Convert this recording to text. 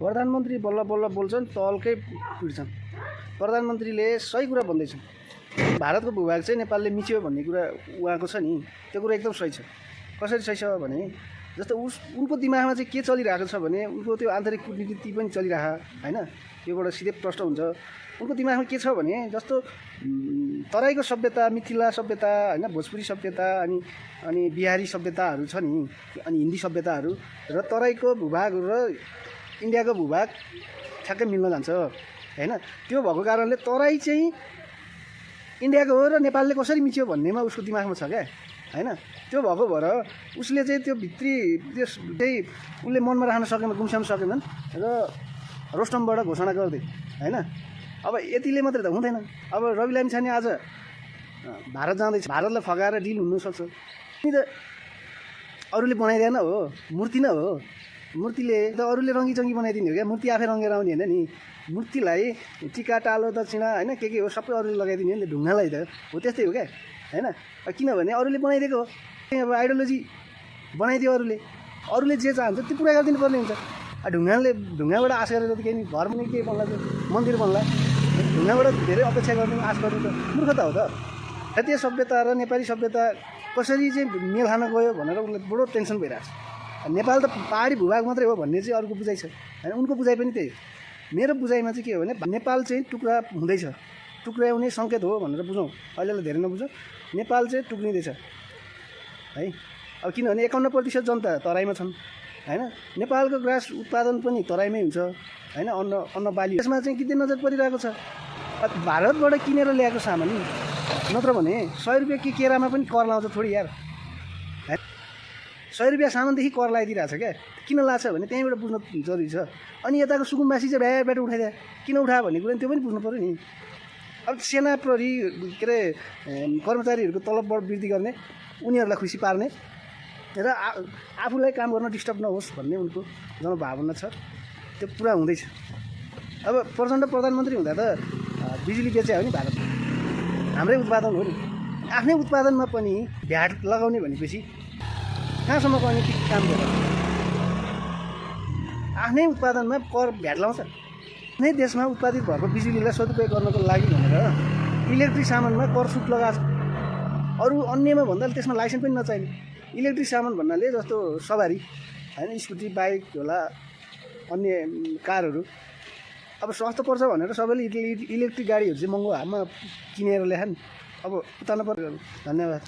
प्रधानमन्त्री बल्ल बल्ल बोल्छन् तलकै पिट्छन्। प्रधानमन्त्रीले सही कुरा भन्दैछन्। भारतको भूभाग चाहिँ नेपालले मिच्यो भन्ने कुरा उहाँको छ नि, त्यो कुरा एकदम सही छ। कसरी सही छ भने जस्तो उनको दिमागमा चाहिँ के चलिरहेको छ भने उनको त्यो आन्तरिक कूटनीति पनि चलिरहेको होइन, त्योबाट सिधै प्रश्न हुन्छ। उनको दिमागमा के छ भने जस्तो तराईको सभ्यता, मिथिला सभ्यता होइन, भोजपुरी सभ्यता अनि बिहारी सभ्यताहरू छ नि, अनि हिन्दी सभ्यताहरू र तराईको भूभाग र इन्डियाको भूभाग ठ्याक्कै मिल्न जान्छ होइन। त्यो भएको कारणले तराई चाहिँ इन्डियाको हो र नेपालले कसरी मिच्यो भन्नेमा उसको दिमागमा छ क्या होइन। त्यो भएको भएर उसले चाहिँ त्यो भित्री त्यही उसले मनमा राख्न सकेन, गुम्स्याउन सकेनन् र रोस्टमबाट घोषणा गर्दै होइन। अब यतिले मात्रै त हुँदैन। अब रवि लामिछाने आज भारत जाँदैछ, भारतलाई फगाएर डिल हुनसक्छ नि त। अरूले बनाइदिएन हो, मूर्ति नै हो। मूर्तिले त अरूले रङ्गीचङ्गी बनाइदिने हो क्या, मूर्ति आफै रङ्गेर आउने होइन नि। मूर्तिलाई टिका टालो दक्षिणा होइन के हो सबै अरूले लगाइदिने नि त। ढुङ्गालाई त हो त्यस्तै हो क्या होइन। किनभने अरूले बनाइदिएको हो। अब आइडियोलोजी बनाइदियो अरूले जे चाहन्छ त्यो पुरा गरिदिनु पर्ने हुन्छ। ढुङ्गाबाट आश गरेर त केही नि, घर पनि के बन्ला, मन्दिर बन्ला, ढुङ्गाबाट धेरै अपेक्षा गर्ने आश गर्ने त मूर्खता हो त। भारतीय सभ्यता र नेपाली सभ्यता कसरी चाहिँ मेल खान गयो भनेर उसलाई बडो टेन्सन भइरहेको छ। नेपाल त पहाडी भूभाग मात्रै हो भन्ने चाहिँ अरूको बुझाइ छ होइन। उनको बुझाइ पनि त्यही हो। मेरो बुझाइमा चाहिँ के हो भने नेपाल चाहिँ टुक्रा हुँदैछ, टुक्राउने सङ्केत हो भनेर बुझौँ। अहिलेलाई धेरै नबुझौँ, नेपाल चाहिँ टुक्रिँदैछ है। अब किनभने 51% जनता तराईमा छन् होइन। नेपालको ग्रास उत्पादन पनि तराईमै हुन्छ होइन, अन्न बाली। यसमा चाहिँ किन नजर परिरहेको छ, भारतबाट किनेर ल्याएको सामान। नत्र भने 100 रुपियाँ केरामा पनि कर लाउँछ थोडी यार। 100 रुपियाँ सामानदेखि कर लगाइदिइरहेको छ क्या। किन लाग्छ भने त्यहीँबाट बुझ्न जरुरी छ। अनि यताको सुकुम्बासी चाहिँ भ्याबाट उठाइदिए, किन उठायो भन्ने कुरा त्यो पनि बुझ्नु पऱ्यो नि। अब सेना प्रहरी के अरे कर्मचारीहरूको तलब वृद्धि गर्ने, उनीहरूलाई खुसी पार्ने र आफूलाई काम गर्न डिस्टर्ब नहोस् भन्ने उनको जनभावना छ। त्यो पुरा हुँदैछ। अब प्रचण्ड प्रधानमन्त्री हुँदा त बिजुली बेचे हो नि भारत, हाम्रै उत्पादन हो नि। आफ्नै उत्पादनमा पनि भ्याट लगाउने भनेपछि कहाँसम्म गर्ने काम गर्छ। आफ्नै उत्पादनमा कर भ्याट लाउँछ। आफ्नै देशमा उत्पादित भएको बिजुलीलाई सदुपयोग गर्नको लागि भनेर इलेक्ट्रिक सामानमा कर छुट लगाएको छ। अरू अन्यमा भन्दा त्यसमा लाइसेन्स पनि नचाहिने। इलेक्ट्रिक सामान भन्नाले जस्तो सवारी होइन, स्कुटी बाइक होला, अन्य कारहरू अब सस्तो पर्छ भनेर सबैले इलेक्ट्रिक गाडीहरू चाहिँ महँगो हातमा किनेर ल्याए नि। अब उतार्नु पर्यो। धन्यवाद।